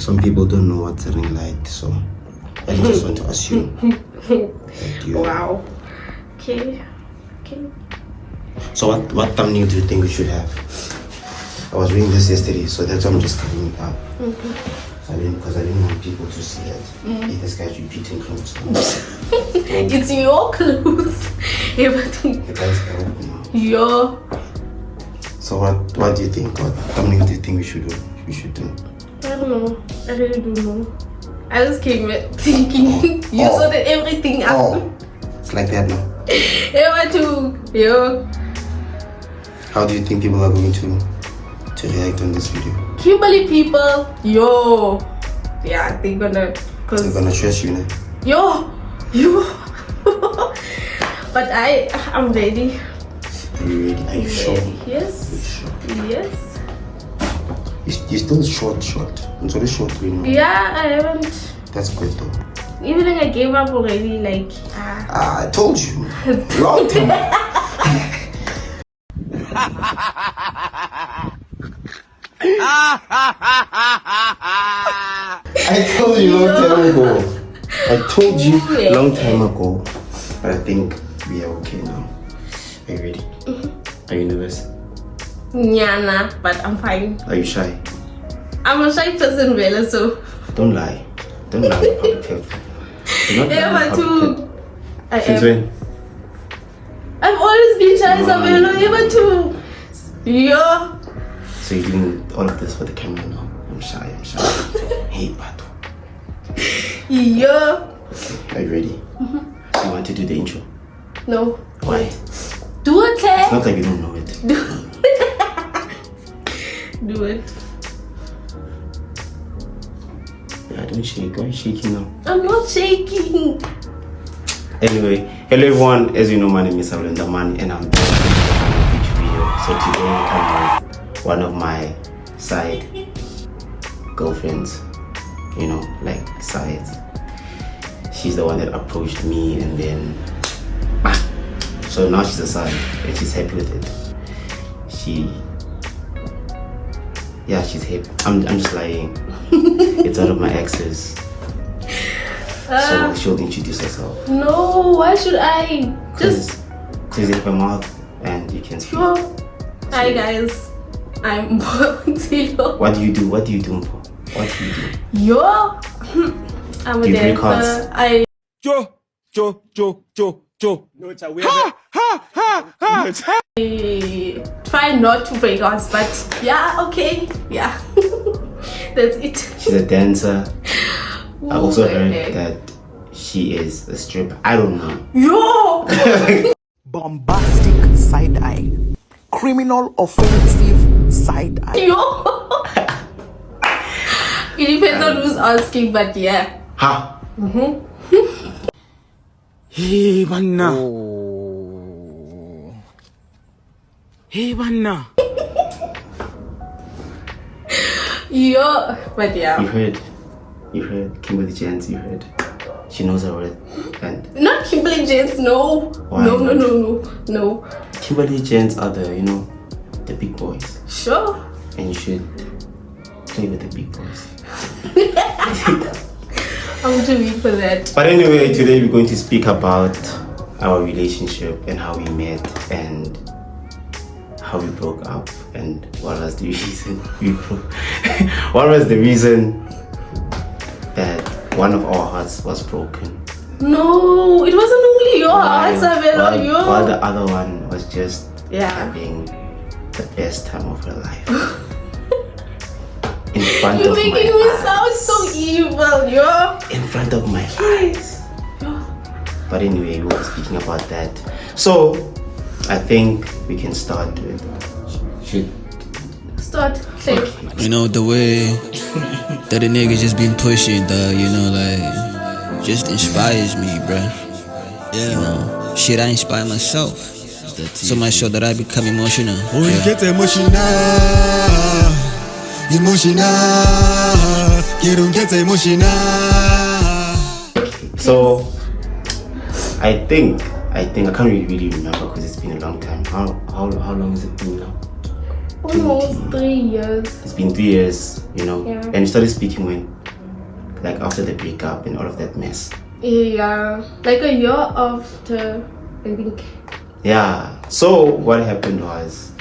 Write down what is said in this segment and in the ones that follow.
some people don't know what's a ring light, so I just want to assume that you... Wow. Okay. So what thumbnail do you think we should have? I was reading this yesterday, so that's why I'm just covering it up. Because I didn't want people to see it. Hey, this guy's repeating clothes. It's your clothes. The guy's broke now. Your. So what do you think? What thumbnail do you think we should do? I don't know. I really don't know. I just came thinking you sorted everything out. It's like that now. Yo. How do you think people are going to react on this video? Kimberly people, yo. Yeah, they're gonna trust you now. Yo. But I'm ready. Are you ready? Are you sure? Yes. Are you sure? Yes. You're still short. It's already short, you know. Yeah, I haven't. That's good though. Even like I gave up already, like. I told you. Long time. I told you long time ago. But I think we are okay now. Are you ready? Are you nervous? Nyana, but I'm fine. Are you shy? I'm a shy person, Bella, so. Don't lie. Don't lie in public health. You're not lying in public health. Since when? I've always been shy, Sabelo. Ever too. Yo. So you're doing all of this for the camera now? I'm shy. Hey, Pato. Yo. Okay, are you ready? You want to do the intro? No. Why? Do it, Claire. It's not like you don't know it. Do it. Yeah, don't shake. Why are you shaking now? I'm not shaking. Anyway, hello everyone. As you know, my name is Sabelo and I'm back with a video. So today I come with one of my side girlfriends. You know, like sides. She's the one that approached me, and then so now she's a side, and she's happy with it. She's happy. I'm just lying. It's out of my exes. So she'll introduce herself. No, why should I? Just close it her mouth and you can speak. Sure. Hi guys, I'm Tilo. What do you do, Mpo? What do you do? Yo, I'm a dancer. Joe. I try not to break out, but yeah, okay, yeah. That's it. She's a dancer. I also heard okay. that she is a stripper. I don't know. Yo! Bombastic side eye. Criminal offensive side eye. Yo! It depends on who's asking, but yeah. Ha! Hey, Banna. Hey, Banna. Yo! But yeah. You heard. Kimberly Jens, you heard. She knows her worth. And Not Kimberly Jens, no. Why No. Kimberly Jens are the big boys. Sure. And you should play with the big boys. I'm too weak for that. But anyway, today we're going to speak about our relationship and how we met and how we broke up and what was the reason we broke. What was the reason that one of our hearts was broken? No, it wasn't only your heart, Sabelo. While the other one was just Yeah. having the best time of her life. In front You're of my making me eyes. sound so evil, yo. In front of my eyes. But anyway, we were speaking about that. So, I think we can start with... Start. Say. You know, the way that a nigga just been pushing, dog, you know, like, just inspires me, bruh. Yeah. You know, shit, I inspire myself. So much so that I become emotional. Oh, you get emotional. You don't get emotional. So, I think I can't really remember because it's been a long time. How long has it been now? Almost 3 years. It's been 3 years, you know. Yeah. And we started speaking when, like after the breakup and all of that mess. Yeah, like a year after, I think. Yeah. So what happened was,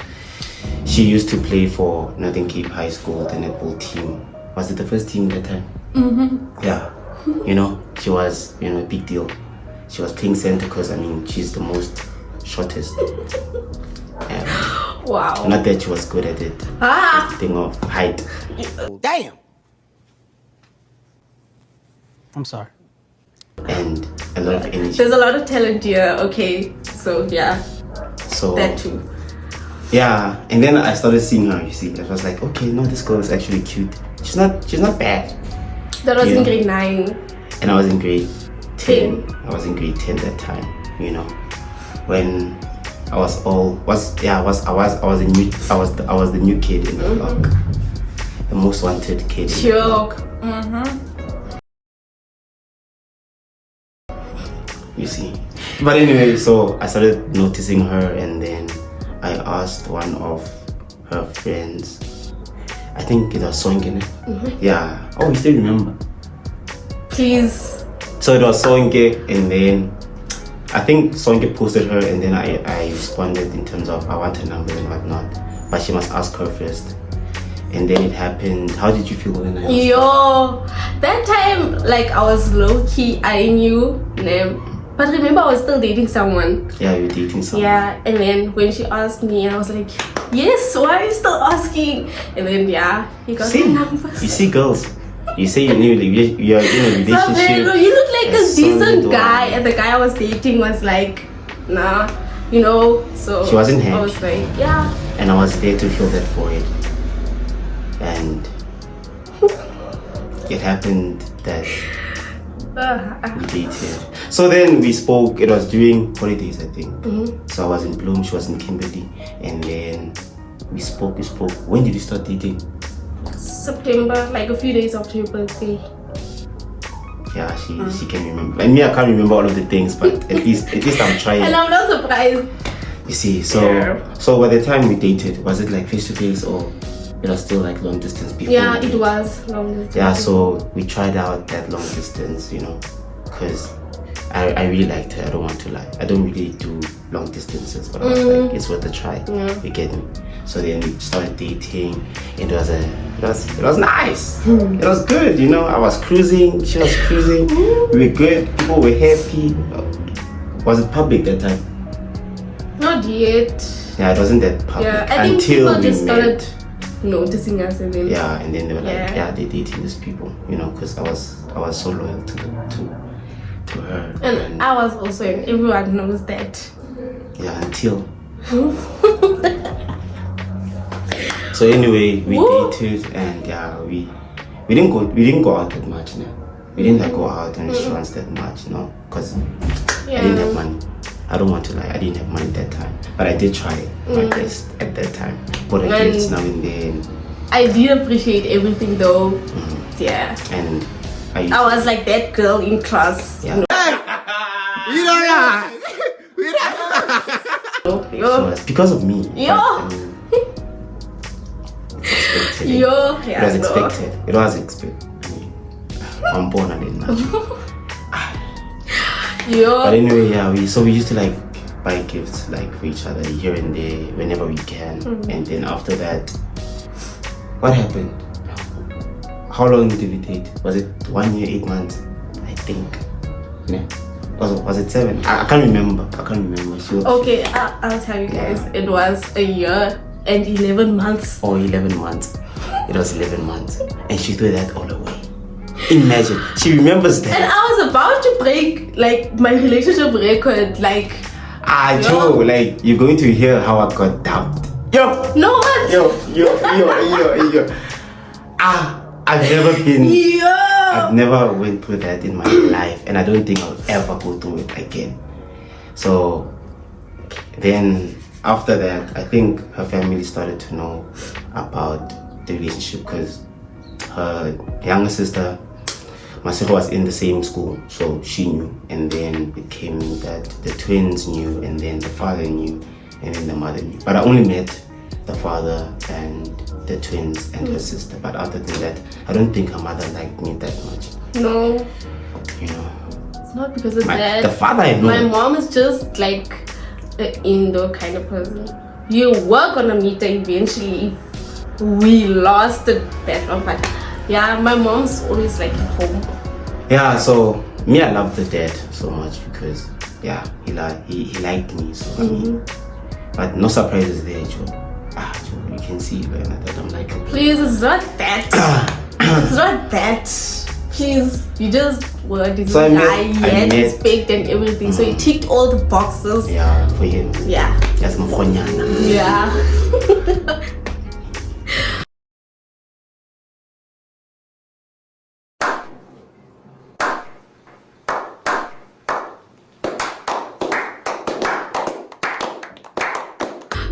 she used to play for Northern Cape High School, the netball team. Was it the first team at the time? Mm-hmm. Yeah. You know, she was, you know, a big deal. She was playing center because, I mean, she's the most shortest. Wow. Not that she was good at it. Ah! Thing of height. Damn. I'm sorry. And a lot of energy. There's a lot of talent here, okay? So, yeah, So that too. yeah, and then I started seeing her, you see. I was like, okay, no, this girl is actually cute. She's not bad. That was Yeah. in grade 9. And I was in grade 10. 10. I was in grade 10 that time, you know. When I was the new kid in the block. The most wanted kid in the block. Joke. You see. But anyway, so I started noticing her, and then I asked one of her friends. I think it was Sonke. Yeah. Oh, you still remember? Please. So it was Sonke, and then I think Sonke posted her, and then I responded in terms of I want her number and whatnot, but she must ask her first. And then it happened. How did you feel when I asked? Yo, that time, like, I was low-key, I knew them. But remember, I was still dating someone. Yeah, you were dating someone. Yeah, and then when she asked me, I was like, yes, why are you still asking? And then, yeah, he got See, my numbers. you see, girls. You say you're in a relationship. Sabelo, you look like a That's so decent little. guy, and the guy I was dating was like, nah, you know. So She wasn't I happy. was like, yeah. And I was there to fill that void. And it happened that we dated. So then we spoke. It was during holidays, I think. So I was in Bloom, she was in Kimberley, and then we spoke. When did we start dating? September, like a few days after your birthday. Yeah, she can remember. And me, I can't remember all of the things, but at least I'm trying. And I'm not surprised. You see, so Yeah. so by the time we dated, was it like face to face or it was still like long distance before? Yeah, we it met? was long distance. Yeah, so we tried out that long distance, you know, because I really liked her. I don't want to lie. I don't really do long distances, but I was like, it's worth a try. You get me? So then we started dating. It was nice. It was good, you know. I was cruising. She was cruising. We were good. People were happy. Was it public that time? Not yet. Yeah, it wasn't that public Yeah, I think until people we just met. started noticing us, and then Yeah, and then they were like, Yeah. yeah, they're dating these people, you know, because I was so loyal to her. and I was also, and everyone knows that. Yeah, until. So anyway, we Woo! dated, and yeah, we didn't go out that much. No, we didn't like go out on restaurants that much, no, because I didn't have money. I don't want to lie, I didn't have money that time, but I did try my best at that time. Bought a And- gifts now and then, I did appreciate everything though. Yeah. and I used I was like that girl in class. yeah. Yo. So it's because of me. Yo. But, I mean, expected. Yo. It Yeah, was no. expected. It was expected. I mean, I'm born, I didn't know. Yo. But anyway, yeah, we used to like buy gifts like for each other here and there whenever we can. And then after that, what happened? How long did we date? Was it 1 year, 8 months? I think. Yeah. Was it 7? I can't remember. She was, Okay, I'll tell you guys. It was a year and 11 months. or 11 months. It was 11 months. And she threw that all away. Imagine. She remembers that. And I was about to break like my relationship record. Like, Joe, like you're going to hear how I got dumped. Yo, no what? yo. I've never been. Yo. I've never went through that in my life, and I don't think I'll ever go through it again. So then after that, I think her family started to know about the relationship because her younger sister, Masiko, was in the same school, so she knew. And then it came that the twins knew, and then the father knew, and then the mother knew. But I only met the father and the twins and her sister. But other than that, I don't think her mother liked me that much. No. You know. It's not because of that. The father I know. My mom is just like an indoor kind of person. You work on a meter eventually. We lost the bedroom, but yeah, my mom's always like at home. Yeah, so me, I love the dad so much because yeah, he liked me. So I mean, but no surprises there, Joe. Joe, you can see that I don't like it. Please, it's not that. It's not that. Please, you just were this So guy, he had respect and everything, so he ticked all the boxes. Yeah, for him. Yeah. That's mkhonyana. Yeah.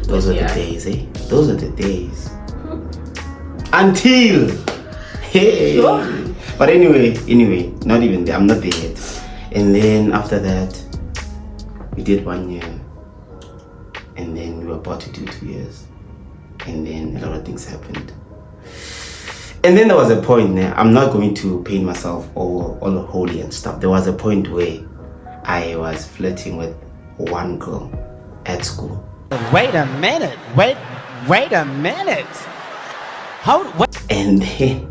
Those are the days, eh? Those are the days. Until, hey. Sure. But anyway, not even there. I'm not there yet. And then after that, we did 1 year. And then we were about to do 2 years. And then a lot of things happened. And then there was a point there. I'm not going to paint myself all holy and stuff. There was a point where I was flirting with one girl at school. Wait a minute. Wait a minute. What? And then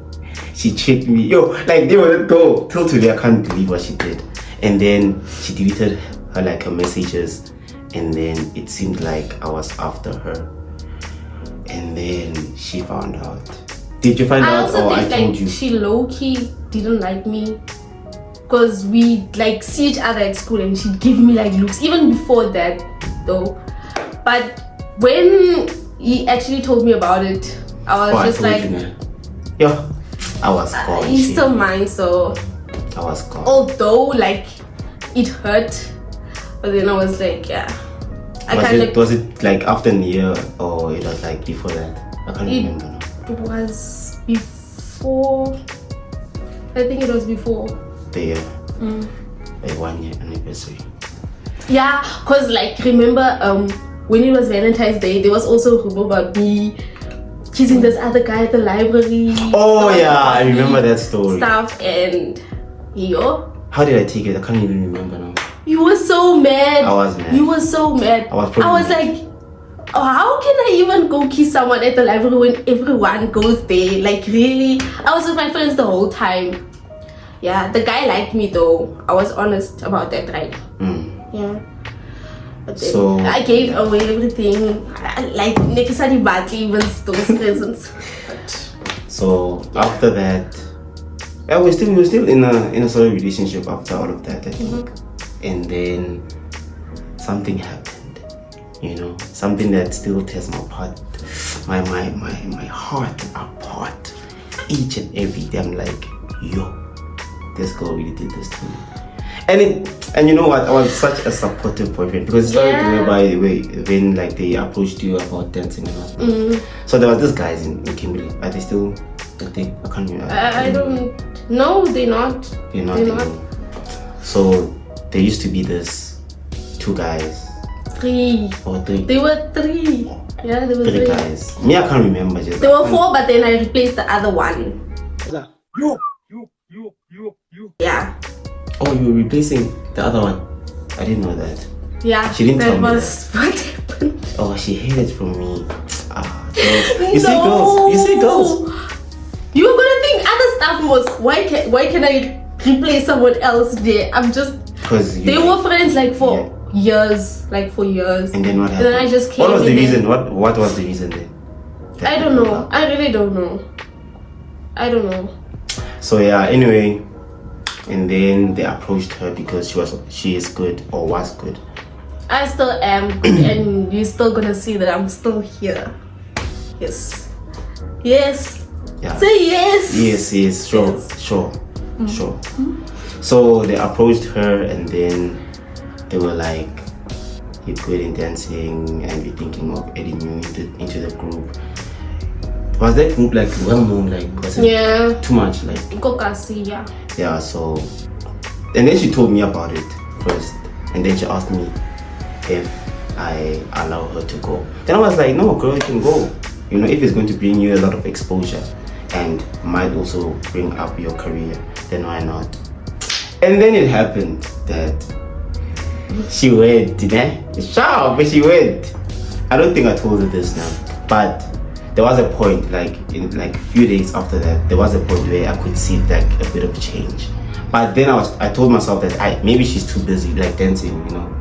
she checked me. Yo, like they were though. Till today I can't believe what she did. And then she deleted her messages. And then it seemed like I was after her. And then she found out. Did you find I out also or think I told you? she low-key didn't like me. Because we see each other at school and she'd give me looks. Even before that though. But when he actually told me about it, I was just like, yeah, I was gone. he's still mine, so I was gone. although it hurt, but then I was like, yeah, was it after a year or it was before that? I can't remember now. It was before. I think it was before the year. 1 year anniversary. Yeah, cause remember when it was Valentine's Day, there was also a rumor about me kissing this other guy at the library. Oh yeah, I remember that story. Stuff and how did I take it? I can't even remember now. You were so mad. I was mad. You were so mad. I was like, oh, how can I even go kiss someone at the library when everyone goes there? Really? I was with my friends the whole time. Yeah, the guy liked me though. I was honest about that, right? Yeah. But then So I gave away everything. Nekisadi badly even those presents. So after that, yeah, we were still in a sort of relationship after all of that, I think. And then something happened, something that still tears my heart apart each and every day. I'm like, yo, this girl really did this to me. And you know what? I was such a supportive boyfriend because it started by the way when they approached you about dancing and all. So there was this guys in Kimberley. Are they still? I can't remember. I don't. No, they're not. They're not. So there used to be this 2 guys. 3. Or 3. They were 3. Yeah, there were 3 guys. Me, I can't remember. Just there were 4, but then I replaced the other one. You. Yeah. Oh, you were replacing the other one? I didn't know that. Yeah, she didn't tell me that. What happened? Oh, she hid it from me. You see girls. You were gonna think other stuff was why can I replace someone else there? I'm just because they were friends for years, for years. And then what happened? And then I just came. What was the reason? What was the reason then? I don't know. I really don't know. I don't know. So yeah, anyway, and then they approached her because she is good or was good. I still am good and you're still gonna see that I'm still here. Yes. Yes. Yeah. Say yes. Yes. Sure. So they approached her and then they were like, you're good in dancing and we're thinking of adding you into the group. Was that group well known? Was it too much? Kokasi, yeah. Yeah, so and then she told me about it first and then she asked me if I allow her to go. Then I was like, no, girl, you can go. You know, if it's going to bring you a lot of exposure and might also bring up your career, then why not? And then it happened that she went, sharp, but she went. I don't think I told her this now, but there was a point, like in like a few days after that, there was a point where I could see like a bit of change. But then I told myself that maybe she's too busy, like dancing, you know.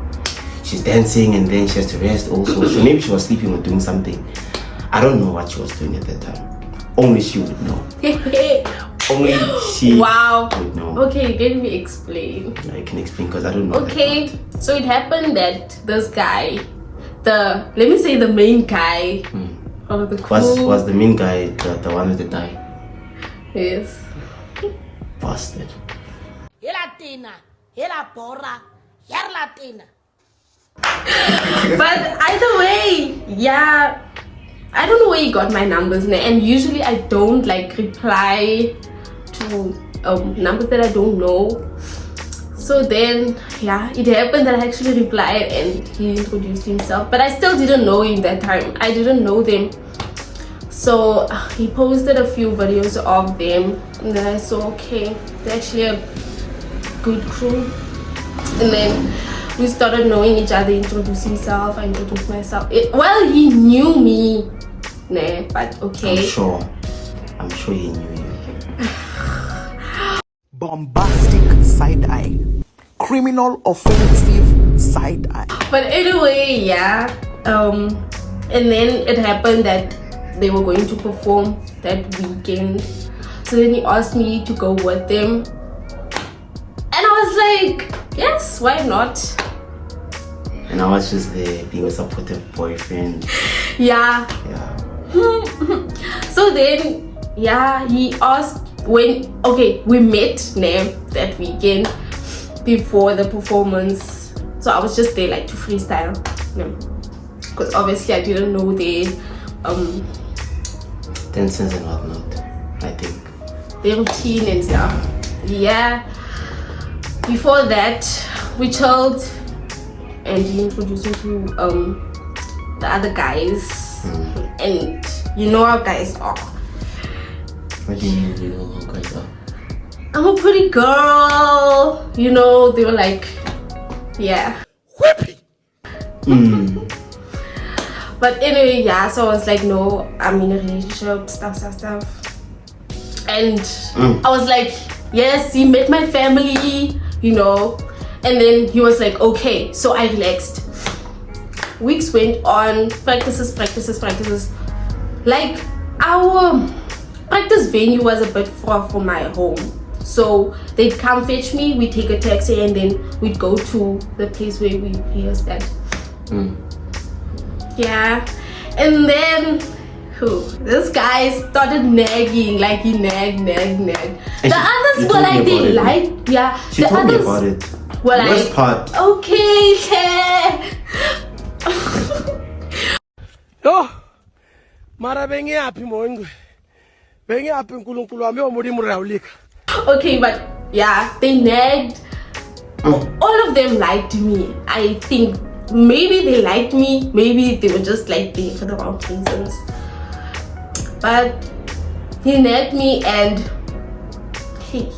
She's dancing and then she has to rest also. So maybe she was sleeping or doing something. I don't know what she was doing at that time. Only she would know. Only she would know. Okay, let me explain. I can explain because I don't know. Okay, so it happened that this guy, let me say the main guy of the crew. Was the main guy the one with the tie? Yes. Bastard. But either way, yeah, I don't know where he got my numbers, and usually I don't like reply to numbers that I don't know. So then, yeah, it happened that I actually replied and he introduced himself, but I still didn't know him that time. I didn't know them. So he posted a few videos of them, and then I saw, okay, they're actually a good crew. And then we started knowing each other. Introduced himself, I introduced myself. Well, he knew me, but okay. I'm sure he knew you. Bombastic side eye. Criminal offensive side eye. But anyway, yeah. And then it happened that they were going to perform that weekend. So then he asked me to go with them. And I was like, yes, why not? And I was just there being a supportive boyfriend. Yeah. So then, yeah, he asked we met that weekend before the performance. So I was just there like to freestyle. Because obviously I didn't know the dances and whatnot, I think. The routine and stuff. Yeah. Before that, we chilled and he introduced me to the other guys. And you know how guys are. What do you mean you know how guys are? I'm a pretty girl. You know, they were like, yeah. Whippy! But anyway, yeah, so I was like, no, I'm in a relationship, stuff. And I was like, yes, he met my family, you know. And then he was like, okay, so I relaxed. Weeks went on, practices. Like, our practice venue was a bit far from my home. So they'd come fetch me, we'd take a taxi, and then we'd go to the place where we rehearsed at. Yeah. And then this guy started nagging, like he nagged. The others were like, they liked, yeah. She the told me others about it. were like, Worst part. okay, Claire. Yo! Mara bengi happy moingwe. Bengi happy nkulunkulu wami omudi muraulika. Okay, but yeah, they nagged. All of them liked me. I think maybe they liked me, maybe they were just like there for the wrong reasons. But he nagged me and hey,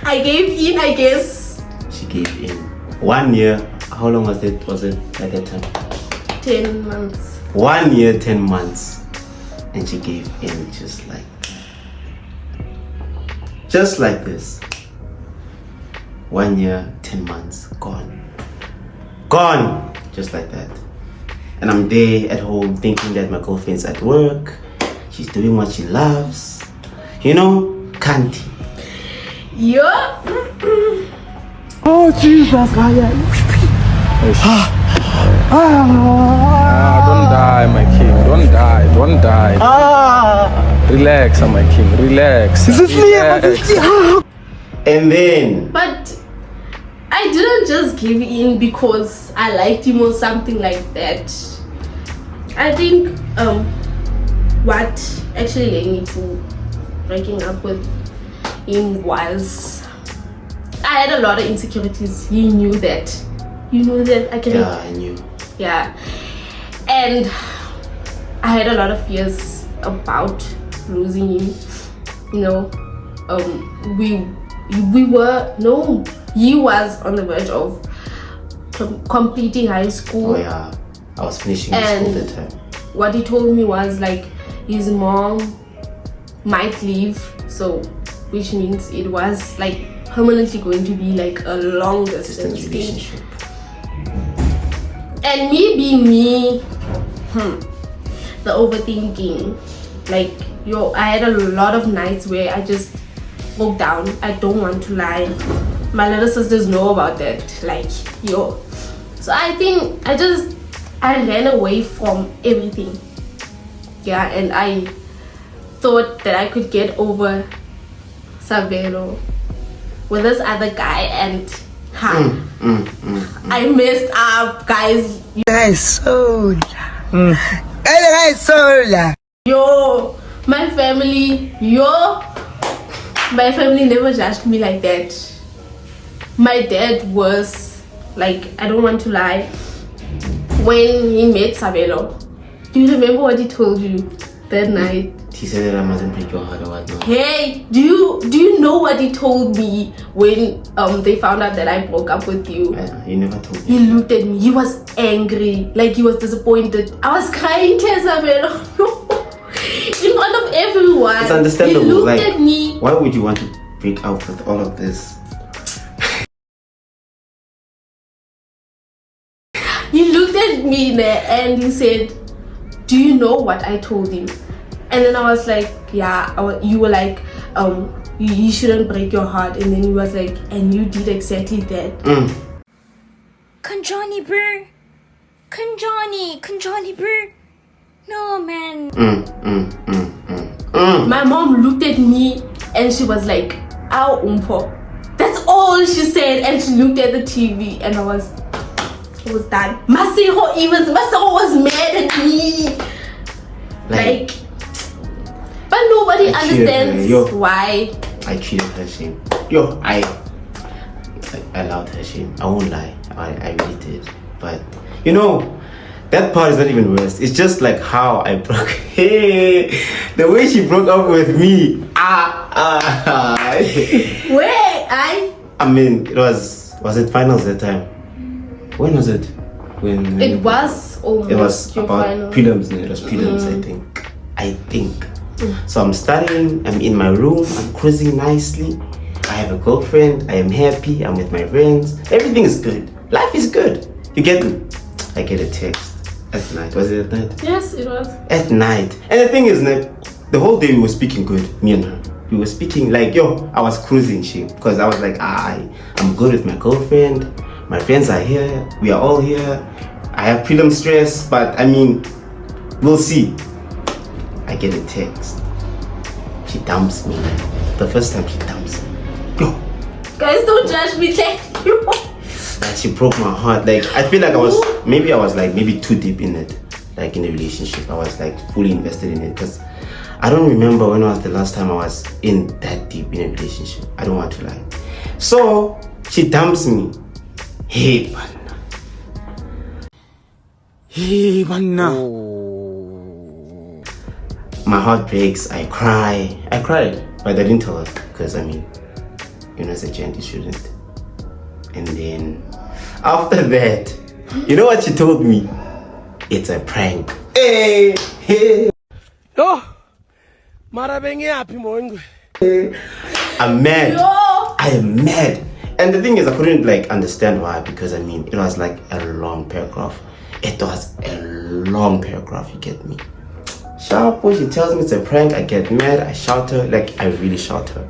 I gave in, I guess. She gave in. 1 year. How long was it at that time? 10 months. 1 year, 10 months. And she gave in just like this. 1 year, 10 months, gone, just like that. And I'm there at home thinking that my girlfriend's at work, she's doing what she loves, you know, can't. Yeah. Oh Jesus, Don't die, my king. Don't die. Relax, my king. Relax. And then, But I didn't just give in because I liked him or something like that. I think what actually led me to breaking up with him was I had a lot of insecurities. He knew that. You knew that. Yeah, I knew. Yeah. And I had a lot of fears about losing him. You know, he was on the verge of completing high school. Oh yeah, I was finishing school that time. What he told me was like his mom might leave, so which means it was like permanently going to be like a long distance relationship. And me being me, the overthinking, like I had a lot of nights where I just broke down. I don't want to lie. My little sisters know about that. Like so I think I ran away from everything. Yeah, and I thought that I could get over Sabelo with this other guy, and I messed up, guys. My family never judged me like that. My dad was like, I don't want to lie, when he met Sabelo, do you remember what he told you that night? He said that I mustn't break your heart or whatnot. Hey, do you know what he told me when they found out that I broke up with you? He never told me. He looked at me. He was angry, like he was disappointed. I was crying tears, Sabelo, in front of everyone. It's understandable. He looked at me. Why would you want to break up with all of this? He looked at me there and he said, do you know what I told him? And then I was like, yeah. You were like, you shouldn't break your heart. And then he was like, and you did exactly that. Kanjani bro. Kanjani bro. No man. My mom looked at me and she was like, ow umpo. That's all she said. And she looked at the TV and I was done. Masiro was mad at me. Like, but nobody understands why. I treated her shame. I allowed her shame. I won't lie. I really did. But you know, that part is not even worse. It's just like how I broke. Hey, the way she broke up with me. I mean, it was it finals that time? When was it? When it was almost. It was your about final. prelims. It was prelims, I think. So I'm studying. I'm in my room. I'm cruising nicely. I have a girlfriend. I am happy. I'm with my friends. Everything is good. Life is good. You get me? I get a text at night. Was it at night? Yes, it was. At night. And the thing is, the whole day we were speaking good, me and her. We were speaking like, I was cruising shit. Because I was like, I'm good with my girlfriend. My friends are here. We are all here. I have prelim stress, but I mean, we'll see. I get a text. She dumps me. The first time she dumps me. Guys, don't judge me. Thank you. And she broke my heart. Like, I feel like I was maybe too deep in it. Like in a relationship, I was like fully invested in it. Because I don't remember when was the last time I was in that deep in a relationship. I don't want to lie. So she dumps me. Hey, man. My heart breaks. I cry. I cried, but I didn't tell her because I mean, as a gent, you shouldn't. And then after that, you know what she told me? It's a prank. Hey. I'm mad. I am mad. And the thing is, I couldn't understand why, because I mean, it was like a long paragraph. It was a long paragraph, you get me? Sharp, when she tells me it's a prank, I get mad, I shout her, I really shout her.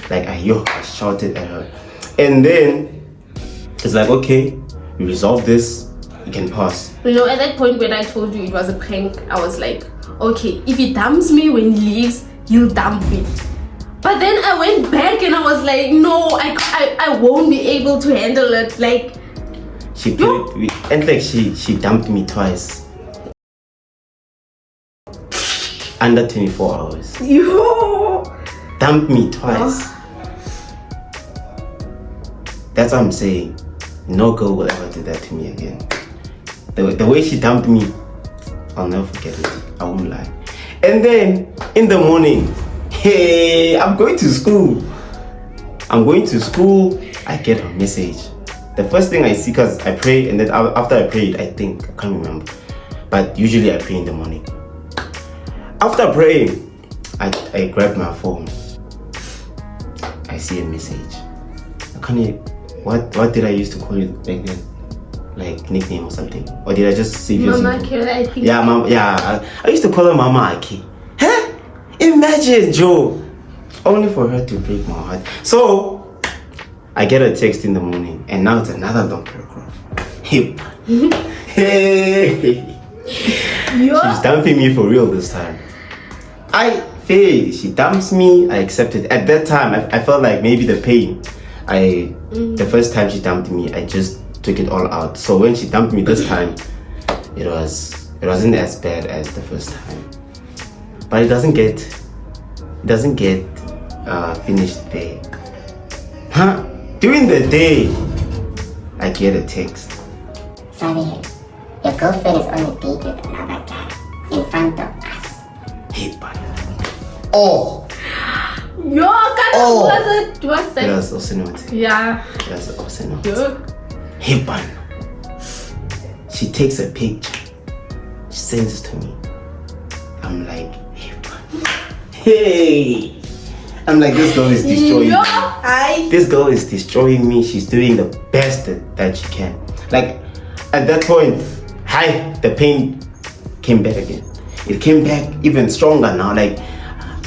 I shouted at her. And then, it's like, okay, we resolve this, we can pass. At that point when I told you it was a prank, I was like, okay, if he dumps me when he leaves, he'll dump me. But then I went back and I was like, no, I won't be able to handle it. She put it, and she dumped me twice. Under 24 hours. Yo! Dumped me twice. That's what I'm saying. No girl will ever do that to me again. The way she dumped me, I'll never forget it. I won't lie. And then in the morning, hey, I'm going to school. I get a message. The first thing I see, because I pray, and then after I prayed, I think, I can't remember, but usually I pray in the morning. After praying, I grab my phone. I see a message. What did I used to call you back then? Like nickname or something? Or did I just save you? Mama Akira, I think. Yeah, Mama. Yeah, I used to call her Mama Aki. Huh? Imagine, Joe. Only for her to break my heart. So I get a text in the morning, and now it's another long paragraph. Hip. Hey. She's dumping me for real this time. She dumps me. I accept it. At that time, I felt like maybe the pain. The first time she dumped me, I just took it all out. So when she dumped me this time, it wasn't as bad as the first time. But it doesn't get finished there. Huh? During the day, I get a text. Sabelo, your girlfriend is on a date with another guy in front of us. Hey, buddy. Oh. Yo, was it? What's that? It was obscenity. Yeah. It was obscenity. Yo. Hey, buddy. She takes a picture. She sends it to me. I'm like, hey, buddy. Hey. I'm like, this girl is destroying me. This girl is destroying me. She's doing the best that she can. Like, at that point, the pain came back again. It came back even stronger now. Like,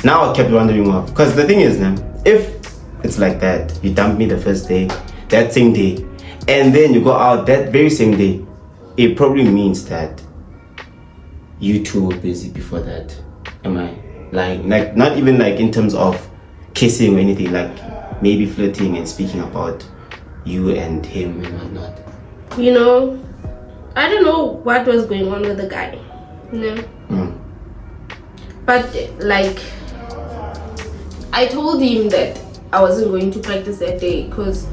now I kept wondering why. Because the thing is, if it's like that, you dump me the first day, that same day, and then you go out that very same day, it probably means that you two were busy before that. Am I lying? Like, not even like in terms of kissing or anything, like maybe flirting and speaking about you and him and whatnot. You know, I don't know what was going on with the guy. You know? But like, I told him that I wasn't going to practice that day because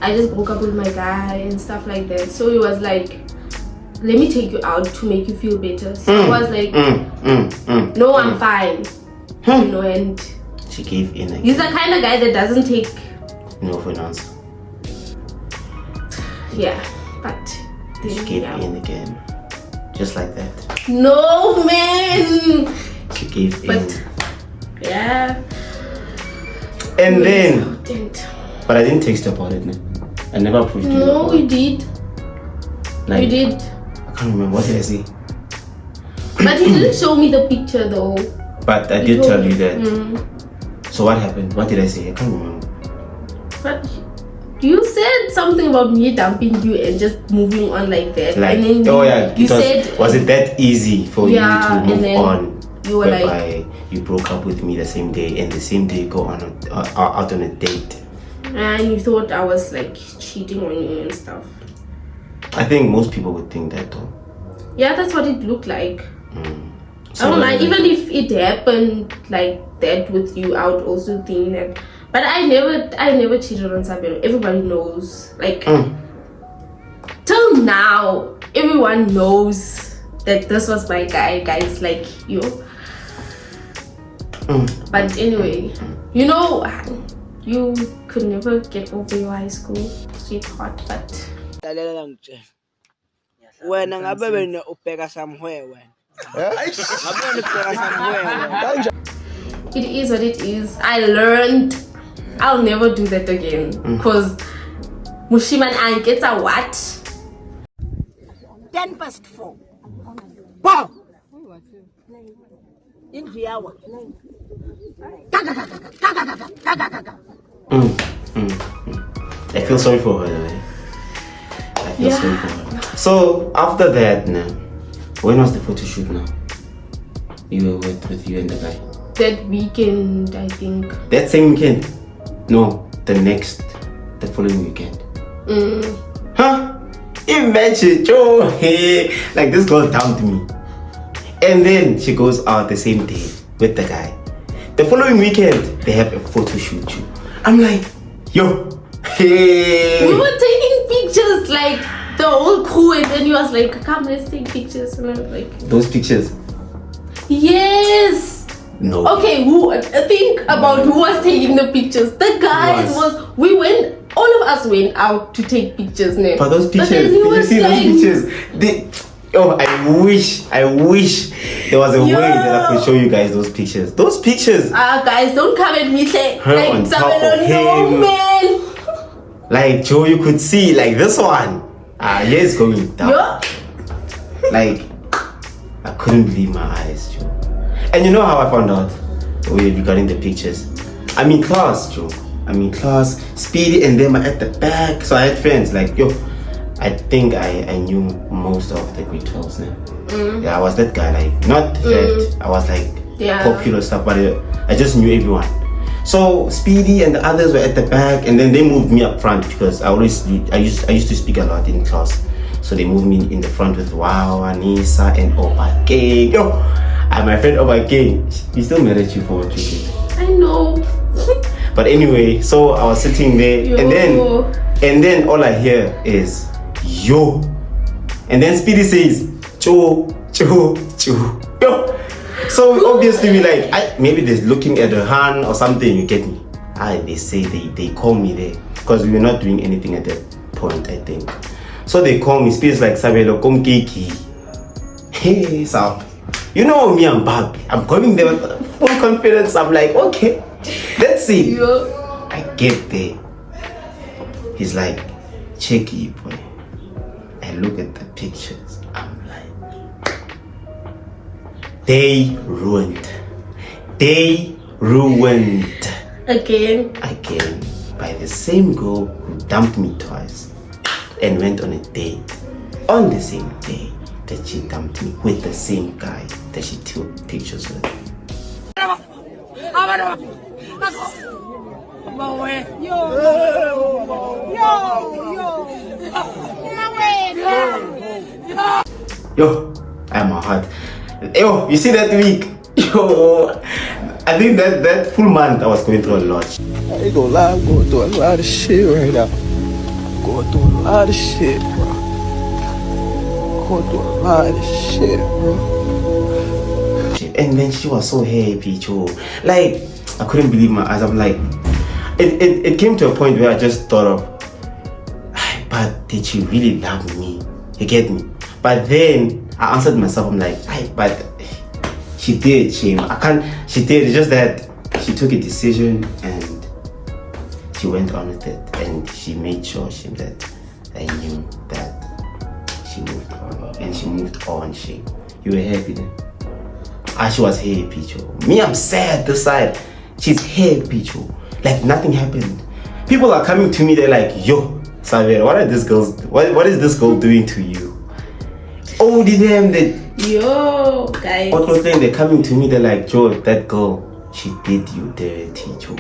I just broke up with my guy and stuff like that. So he was like, let me take you out to make you feel better. So I was like, no, I'm fine. You know, and she gave in again. He's the kind of guy that doesn't take no for an answer. Yeah, but she gave in again. Just like that. No, man. She gave in. Yeah. And then, but I didn't text you about it, man. I never approached you. No, you did. Like, you did. I can't remember. What did I say? But he didn't show me the picture though. But I did tell you that. So what happened? What did I say? I can't remember. But you said something about me dumping you and just moving on like that. Like, and then you said, was it that easy for you to move on? You were like, you broke up with me the same day, and the same day go on out on a date. And you thought I was like cheating on you and stuff. I think most people would think that though. Yeah, that's what it looked like. So I don't know, even if it happened like that with you, I would also think that. But I never cheated on Sabelo. Everybody knows. Like till now, everyone knows that this was my guy, guys, like you. But anyway, you know, you could never get over your high school sweetheart, but wena ngabe wena ubheka somewhere wena it is what it is. I learned I'll never do that again because Mushiman and gets a what? 4:10. Wow! In the hour. I feel sorry for her. I feel sorry for her. So after that, now, when was the photo shoot now? You were with you and the guy? That weekend, I think. That same weekend? No, the following weekend. Huh? Imagine, Joe, hey, like this girl dumped me. And then she goes out the same day with the guy. The following weekend, they have a photo shoot. I'm like, yo, Hey. We were taking pictures like the whole crew, and then he was like, "Come, let's take pictures." And I was like, Those pictures? "Yes." No. Okay, think about who was taking the pictures. The guys we went. All of us went out to take pictures. Now. But those pictures, then he did you was see like, those pictures? I wish there was a way that I could show you guys those pictures. Those pictures. Guys, don't come at me like on top of no, him. man. Like Joe, you could see like this one. It's going down. Yeah. Like I couldn't believe my eyes, Joe. And you know how I found out? Regarding the pictures. I'm in class, Joe. I'm in class. Speedy and them are at the back. So I had friends like, yo, I think I knew most of the grade 12s now. Yeah, I was that guy, like not that I was like popular stuff, but I just knew everyone. So Speedy and the others were at the back, and then they moved me up front because I used to speak a lot in class. So they moved me in the front with Wow, Anissa, and Opa King. Yo, and my friend Opa King, he still mad at you for what you did. I know. But anyway, so I was sitting there, and then all I hear is yo, and then Speedy says cho cho cho yo. So obviously we like maybe they're looking at the hand or something. You get me? They say they call me there because we were not doing anything at that point, I think. So they call me. Speedy's like, Sabelo, come kiki. Hey, Sab. You know me, I'm back. I'm coming there with full confidence. I'm like, okay, let's see. I get there. He's like, check it, boy. I look at the pictures. I'm like, they ruined. Again by the same girl who dumped me twice and went on a date on the same day that she dumped me with the same guy that she took pictures with. Yo, I'm a heart. Yo, you see that week? Yo, I think that full month I was going through a lot. I ain't gonna lie, I'm going through a lot of shit right now. Going through a lot of shit, bro. Going through a lot of shit, bro. And then she was so happy, Joe. Like, I couldn't believe my eyes. I'm like, it came to a point where I just thought of, but did she really love me? You get me? But then I answered myself, I'm like, but she did, she did. It's just that she took a decision and she went on with it, and she made sure that I knew that she moved on, and she moved on. You were happy then? She was happy, Joe. Me, I'm sad this side. She's happy, Joe. Like nothing happened. People are coming to me, they're like, yo, Sabelo, what is this girl doing to you? Oh, yo, guys. They're coming to me, they're like, Joe, that girl, she did you dirty, Joe.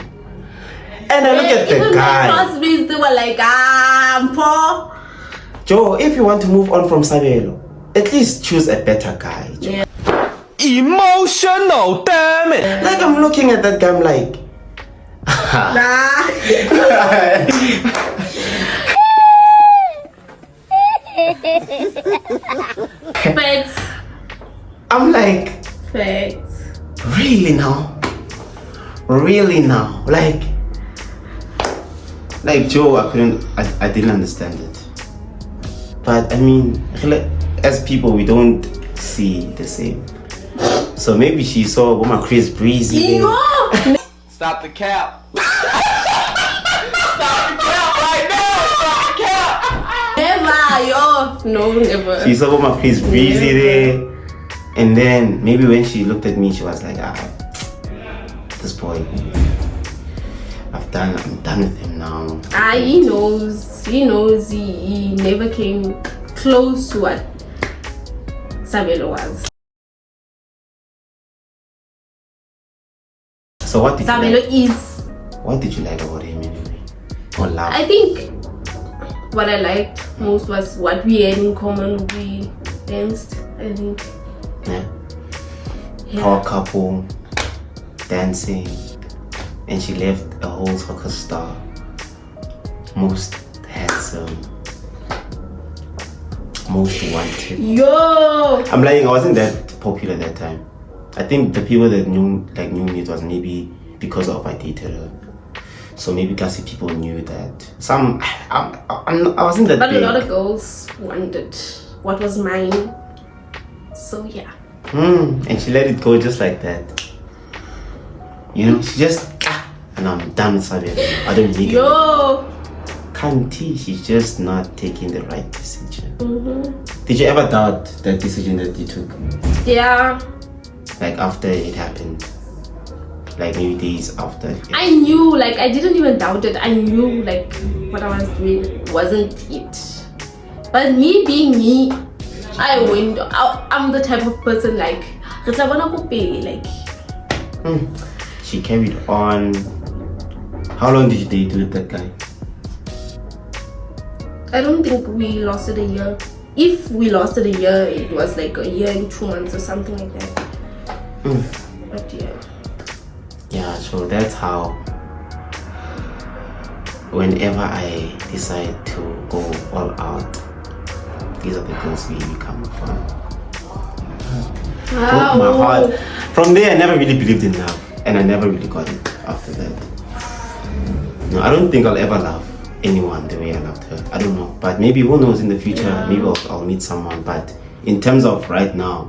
And I look at the guy. My classmates, they were like, I'm poor. Joe, if you want to move on from Sabelo, at least choose a better guy, Joe. Yeah. Emotional, damn it. Like I'm looking at that guy, I'm like, Facts. I'm like, Facts. really now? Like Joe, I didn't understand it. But I mean, as people, we don't see the same. So maybe she saw my Chris Breezy. Stop the cap. Stop the cap right now. Stop the cap. Never, yo. No, never. She saw my Chris Breezy there. And then maybe when she looked at me, she was like, this boy, I'm done with him now. He knows. He never came close to what Sabelo was. So what did Sabelo you like? is. What did you like about him anyway? Or love? I think what I liked most was what we had in common. We danced, I think. Yeah. Power couple, dancing, and she left a whole soccer star. most handsome, most wanted. Yo! I'm lying, I wasn't that popular that time. I think the people that knew me, it was maybe because of I dated her. So maybe classy people knew that. I wasn't that But big. a lot of girls wanted what was mine. So yeah. And she let it go just like that. You know, she just and I'm done with Sabelo. I don't need it. Yo! Can't she's just not taking the right decision. Did you ever doubt that decision that you took? Yeah. Like after it happened? Like maybe days after? I knew, like, I didn't even doubt it. I knew, like, what I was doing wasn't it. But me being me, I went. I'm the type of person, like, like. She carried on. How long did you date with that guy? I don't think we lasted a year. If we lasted a year, it was like a year and 2 months or something like that. But yeah. Yeah, so that's how whenever I decide to go all out, these are the girls we come from. Broke my heart. From there I never really believed in love, and I never really got it after that. No, I don't think I'll ever love anyone the way I loved her. I don't know, but maybe who knows in the future, maybe I'll meet someone. But in terms of right now,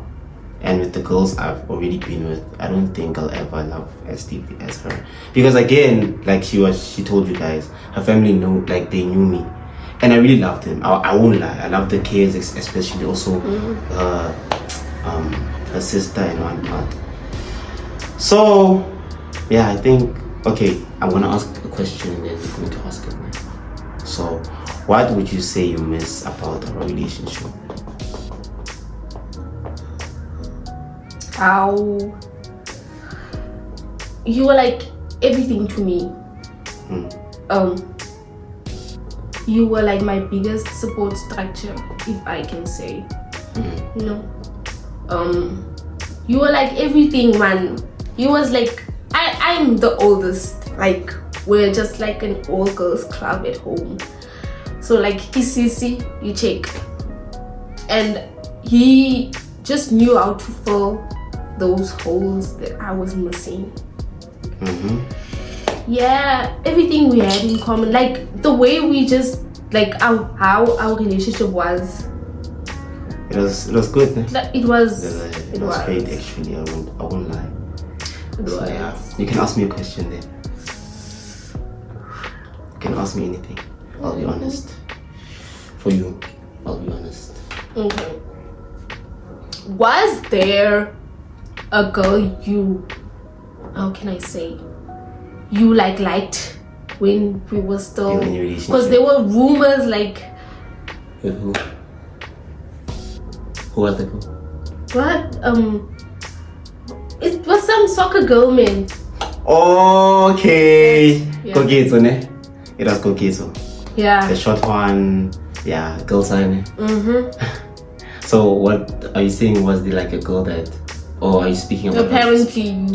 and with the girls I've already been with, I don't think I'll ever love as deeply as her. Because again, like she told you guys, her family they knew me, and I really loved them. I won't lie, I love the kids, especially also her sister in one part. So yeah, I think, okay, I'm gonna ask a question and then you're going to ask it now. So what would you say you miss about our relationship? How you were like everything to me. You were like my biggest support structure, if I can say. You know, you were like everything, man. You was like, I'm the oldest. Like, we're just like an all girls club at home. So like Kisisi, you check, and he just knew how to fill those holes that I was missing. Yeah, everything we had in common, like the way we just like how our relationship was. It was good. It was great actually. I won't lie. So yeah, you can ask me a question then. You can ask me anything. I'll be honest. For you, I'll be honest. Was there a girl you, how can I say, you liked when we were still, because there were rumors like who was the girl? What? It was some soccer girl, man. Okay. Yeah. Kogetso, ne? It was Kogetso. Yeah. The short one. Yeah, girl sign. So what are you saying? Was there like a girl that, or are you speaking about? Apparently you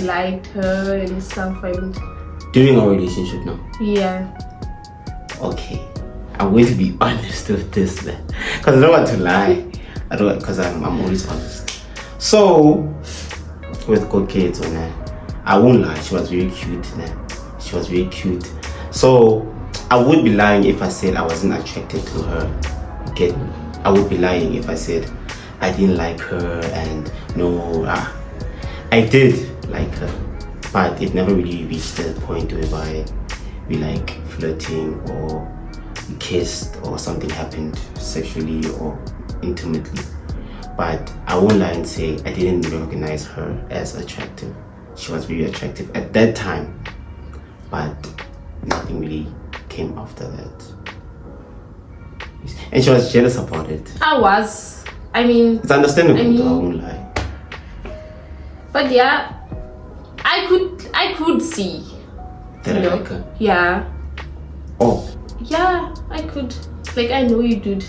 liked her and stuff, and during our relationship now. Yeah. Okay, I'm going to be honest with this, man, because I don't want to lie. I don't, because I'm always honest. So with Kogetso, I won't lie. She was very cute. She was very cute. So I would be lying if I said I wasn't attracted to her. Get me? I would be lying if I said I didn't like her, and no, I did like her, but it never really reached the point whereby we like flirting or we kissed or something happened sexually or intimately. But I won't lie and say I didn't recognize her as attractive. She was very attractive at that time, but nothing really came after that. And she was jealous about it. I mean, it's understandable, though, I won't lie. But yeah, I could see that I like her. Yeah. Oh. Yeah, I could. Like, I know you did.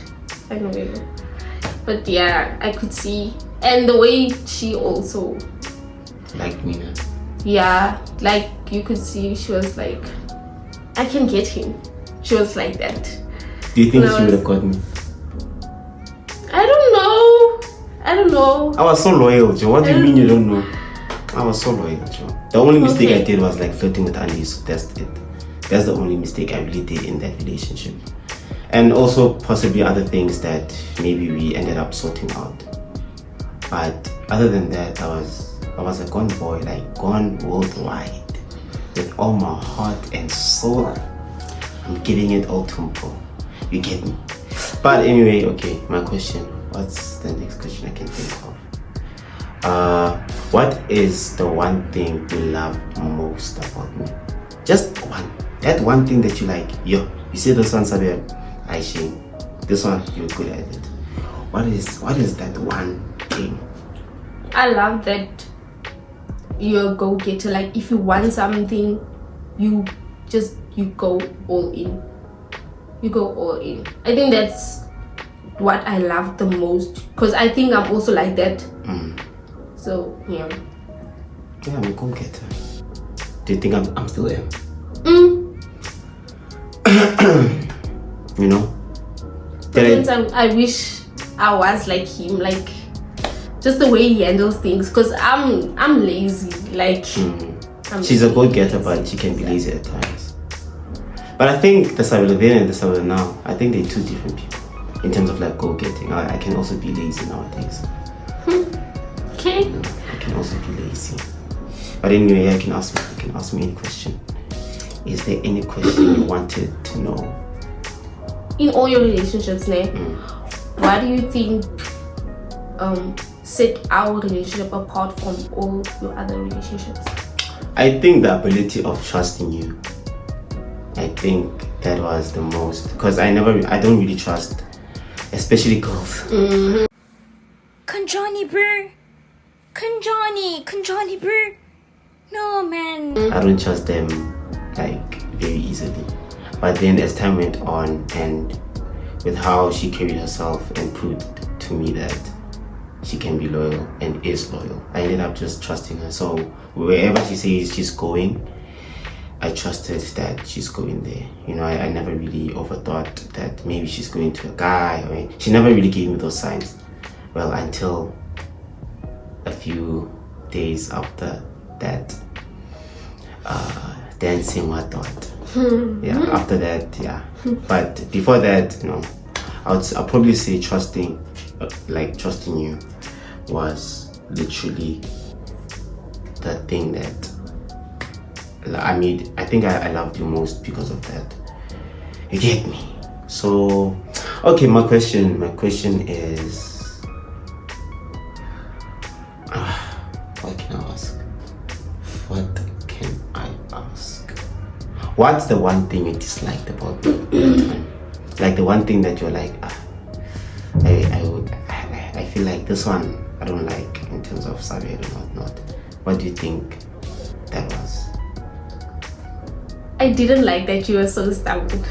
I know you. But yeah, I could see. And the way she also liked me, man. Yeah, like you could see she was like, I can get him. she was like that. Do you think And I she would was- have got me? I don't know. I was so loyal, Joe. What do you mean you don't know? I was so loyal, Joe. The only mistake I did was like flirting with Andy, so that's it. That's the only mistake I really did in that relationship. And also possibly other things that maybe we ended up sorting out. But other than that, I was a gone boy, like gone worldwide. With all my heart and soul. I'm giving it all to Mpo. You get me? But anyway, okay, my question. What's the next question I can think of? What is the one thing you love most about me? Just one. That one thing that you like. Yo, you see this one, Sabelo? I shame. This one, you're good at it. What is that one thing? I love that you're a go-getter. Like if you want something, you go all in. You go all in. I think that's what I love the most, because I think I'm also like that. So yeah. Yeah, I'm a go-getter. Do you think I'm still am? You know? But sometimes I wish I was like him, like just the way he handles things, because I'm lazy. Like She's a go-getter, but she can be lazy at times. But I think the Sabelo then and the Sabelo now, I think they're two different people in terms of like go-getting. I can also be lazy nowadays. Okay. I can also be lazy. But anyway, you can ask me any question. Is there any question you wanted to know? In all your relationships, what do you think set our relationship apart from all your other relationships? I think the ability of trusting you. I think that was the most, because I don't really trust, especially girls. Kanjani, bro. Kanjani, bro. No, man. I don't trust them like very easily. But then as time went on, and with how she carried herself and proved to me that she can be loyal and is loyal, I ended up just trusting her. So wherever she says she's going, I trusted that she's going there. You know, I never really overthought that maybe she's going to a guy, or she never really gave me those signs. Well, until a few days after that dancing, what thought. Yeah, after that, yeah. But before that, no, I'll probably say trusting you was literally the thing that I think I loved you most because of that. You get me? So, okay, my question is, what can I ask? What's the one thing you disliked about me at the time? Like the one thing that you're like, I feel like this one I don't like in terms of Sabelo and whatnot. What do you think that was? I didn't like that you were so stubborn.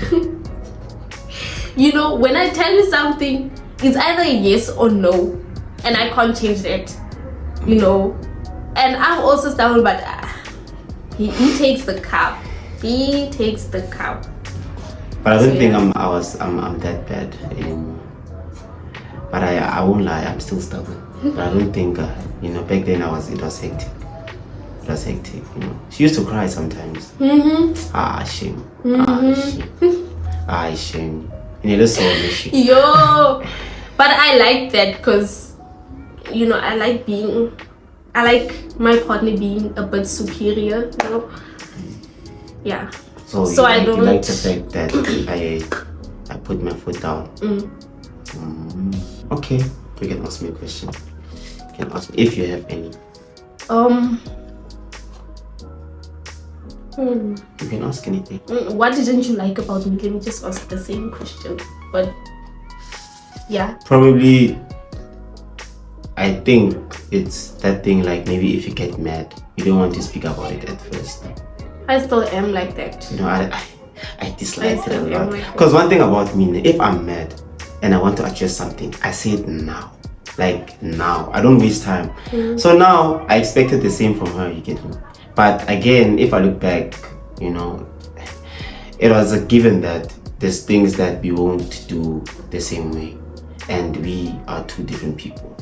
You know, when I tell you something, it's either a yes or no, and I can't change that. You know, and I'm also stubborn, but he takes the cup. He takes the cup. But I don't think I'm that bad anymore. But I won't lie, I'm still stubborn. But I don't think back then it was hectic. It was hectic, you know. She used to cry sometimes. Shame. Shame. You know, so Yo, but I like that because, you know, I like my partner being a bit superior, you know. Yeah. So I don't like the fact that I put my foot down. Okay, you can ask me a question. You can ask me if you have any. You can ask anything. What didn't you like about me? Let me just ask the same question. But yeah. Probably, I think it's that thing like maybe if you get mad, you don't want to speak about it at first. I still am like that. You know, I dislike it a lot. Like because one thing about me, if I'm mad and I want to address something, I say it now. Like now. I don't waste time. So now I expected the same from her, you get me? But again, if I look back, you know, it was a given that there's things that we won't do the same way, and we are two different people.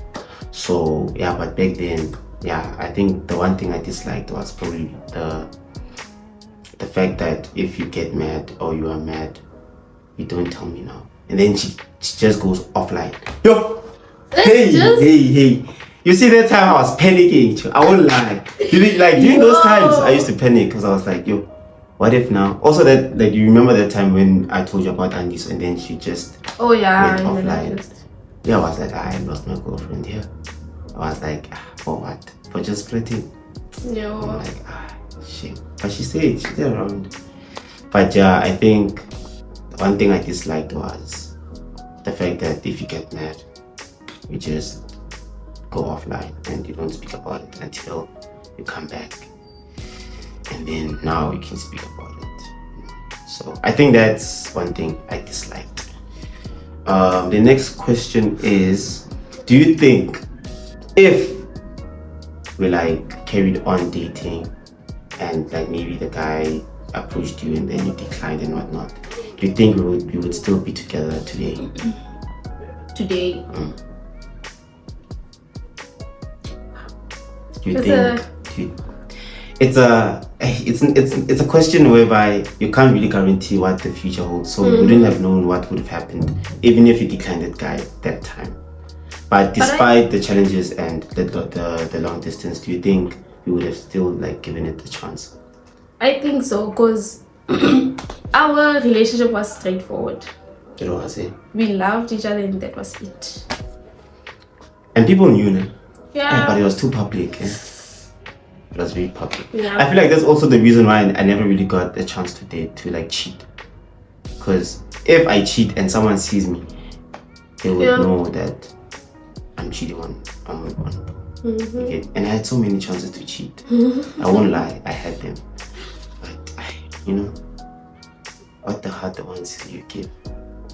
So yeah, but back then, yeah, I think the one thing I disliked was probably the fact that if you get mad or you are mad, you don't tell me now, and then she just goes offline. Yo, hey. You see, that time I was panicking. I won't lie. During those times, I used to panic because I was like, yo, what if now? Also, that like you remember that time when I told you about Andis, and then she just went offline. Yeah, I was like, I lost my girlfriend here. I was like, for what? For just splitting? Yeah. I'm like, shit. But she stayed around. But yeah, I think one thing I disliked was the fact that if you get mad, you just go offline and you don't speak about it until you come back, and then now you can speak about it. So I think that's one thing I disliked. The next question is, do you think if we like carried on dating and like maybe the guy approached you and then you declined and whatnot, do you think we would still be together today? Today? Do you think it's a question whereby you can't really guarantee what the future holds, so we wouldn't have known what would have happened even if you declined that guy that time. But despite the challenges and the long distance, do you think we would have still like given it a chance? I think so, because our relationship was straightforward. It was, eh? We loved each other and that was it. And people knew, né? Yeah. But it was too public, eh? It was very public. Yeah. I feel like that's also the reason why I never really got a chance to date, to like cheat. Because if I cheat and someone sees me, they would know that I'm cheating on okay? And I had so many chances to cheat. I won't lie, I had them. But what the heart the ones you give,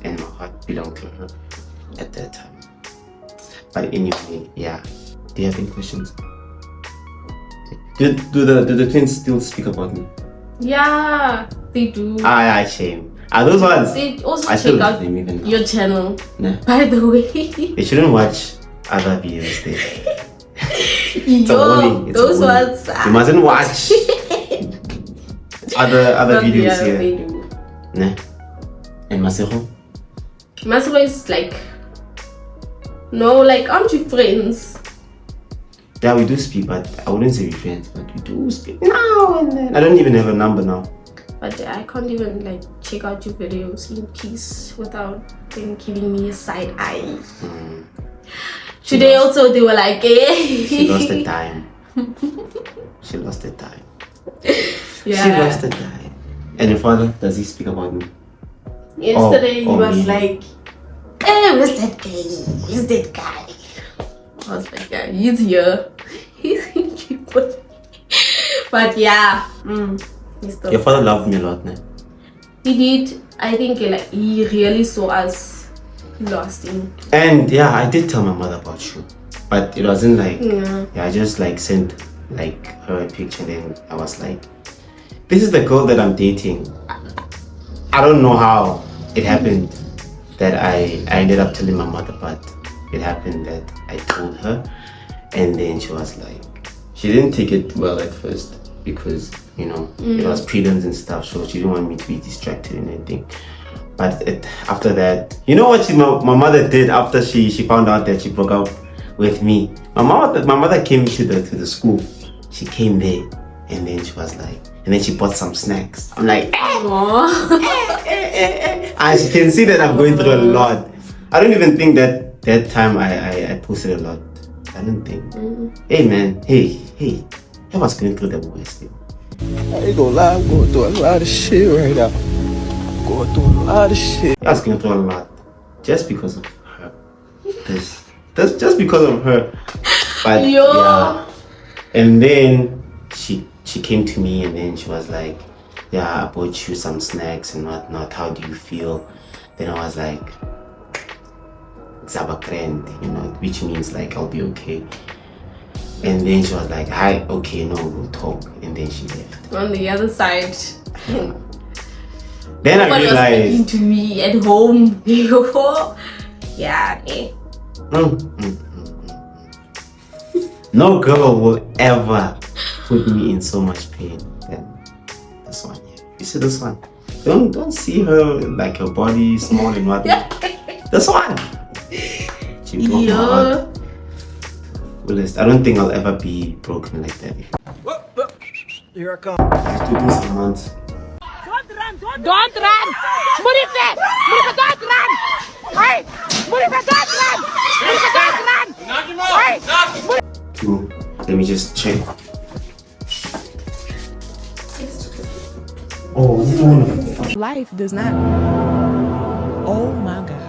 and my heart belonged to her at that time. But anyway, yeah. Do you have any questions? Do the twins still speak about me? Yeah, they do. Shame. Are those ones? They also I check out your channel. Nah. By the way. They shouldn't watch other videos there. Yo, those ones. You mustn't watch other videos here. They do. Nah. And Masero? Masero is like, no, like, aren't you friends? Yeah, we do speak, but I wouldn't say we're friends, but we do speak now and then. I don't even have a number now. But I can't even like check out your videos in peace without them giving me a side eye. Today also they were like, she lost the time. She lost the time. Yeah. She lost the time. And your father, does he speak about me? Yesterday he was really? like, hey, where's that guy? Where's that guy? I was like, yeah, he's here. He's in Tripoli. But yeah, your father loved me a lot, né? He did. I think like he really saw us lost in. And yeah, I did tell my mother about you, but it wasn't like I just like sent like her a picture, and then I was like, this is the girl that I'm dating. I don't know how it happened that I ended up telling my mother, but it happened that I told her, and then she was like, she didn't take it well at first because it was prelims and stuff, so she didn't want me to be distracted and anything. But after that, you know what my mother did after she found out that she broke up with me? My mother came to the school. She came there, and then she was like, and then she bought some snacks. I'm like, and she can see that I'm going through a lot. I don't even think that time I posted a lot. I don't think. Hey man, hey, I was going through the worst. I ain't gonna lie, I'm going through a lot of shit right now. Going through a lot of shit. I was going through a lot just because of her. That's just because of her. But yeah. And then she came to me, and then she was like, yeah, I bought you some snacks and whatnot. How do you feel? Then I was like, Zabakrend, which means like I'll be okay. And then she was like, okay, no, we'll talk. And then she left. On the other side. Then I Nobody was realized. speaking to me at home. Yeah. Eh. No girl will ever put me in so much pain than this one here. You see this one? Don't see her like her body small and whatnot. This one. She broke my heart. Fullest. I don't think I'll ever be broken like that. Here I come. I have to do some months. Don't run! Murife! Murife, don't run! Hey! Murife, don't run! Murife, don't run! Two. Let me just check. Oh, no. Life does not. Oh my God.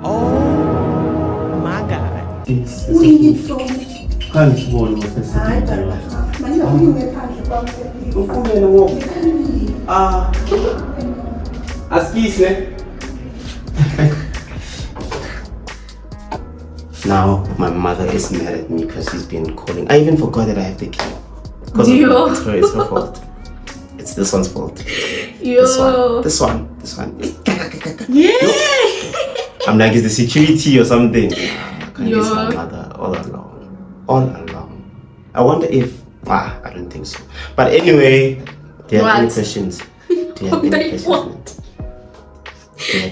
Oh my God. Now my mother is mad at me because she's been calling. I even forgot that I have the key. Because it's her fault. It's this one's fault. This one. Yeah. I'm like, it's the security or something. I can't use my mother all along. I wonder if I don't think so. But anyway, do you have any questions? Do you have any questions?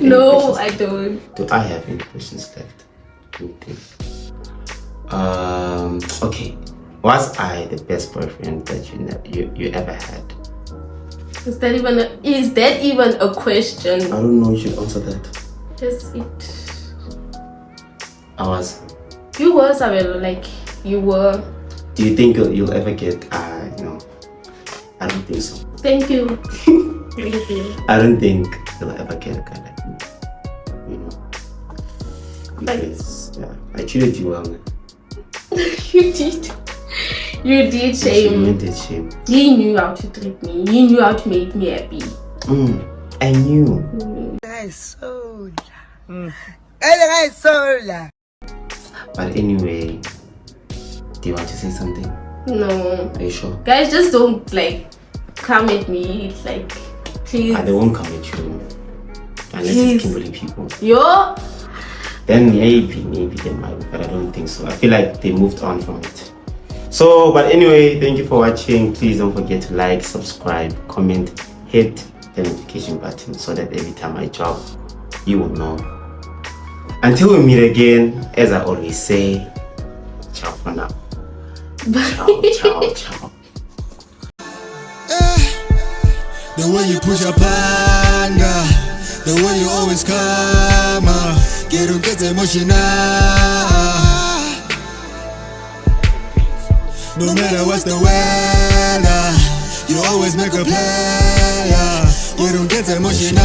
No, I don't. Do I have any questions left? Let me think. Okay. Was I the best boyfriend that you ever had? Is that even a question? I don't know. You should answer that. Just it. I was. You were Sabelo, like you were. Do you think you'll ever get? No. I don't think so. Thank you. Thank you. I don't think you'll ever get a guy like me. You know. Because, yeah, I treated you well. You did. You did shame. You did shame. He knew how to treat me. He knew how to make me happy. I knew. But anyway, do you want to say something? No. Are you sure? Guys, just don't like come at me. Like, please. They won't come at you. Unless it's Kimberly people. Yo. Then maybe they might, but I don't think so. I feel like they moved on from it. So, but anyway, thank you for watching. Please don't forget to like, subscribe, comment, hit the notification button so that every time I drop, you will know. Until we meet again, as I always say, ciao for now. Ciao. The way you push your panga, the way you always come, get emotional. No matter what's the weather, you always make a play. You don't get emotional.